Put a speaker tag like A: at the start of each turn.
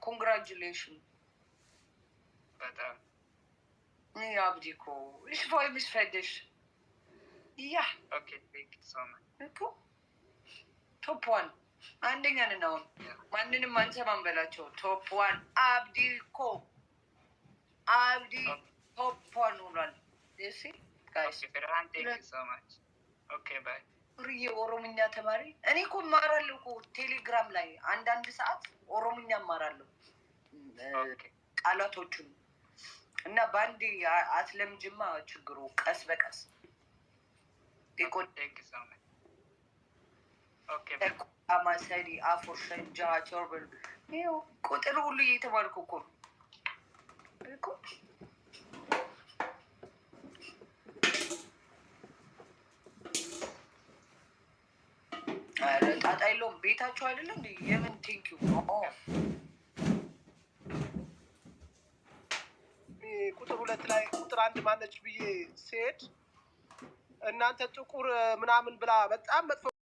A: Congratulations. Abdiko. Ich freue mich für dich. Ja.
B: Okay, thank you so much.
A: Top one. Anding ano noon. Mandin man sa mambelacho. Top one. Abdiko. Abdi. Top one ulan. You see? Guys.
B: Okay, Ferhan, thank you so much. Okay, bye.
A: ኦሮምኛ ተማሪ እኔ እኮ እማራለሁ እኮ ቴሌግራም ላይ አንዳንድ ሰዓት ኦሮምኛ እማራለሁ ቃላቶቹን እና ባንዲ አትለምጅማ ችግሩ ቀስ በቀስ
B: Okay, bye.
A: Amasadi, Afoshan, George Orwell. You could only eat a Marco. I love beta child. You even think you know.
C: ቁጥር 2 ላይ ቁጥር 1 ማነች ብዬ ሴት እናንተ ጥቁር ምናምን ብላ በጣም መጥፎ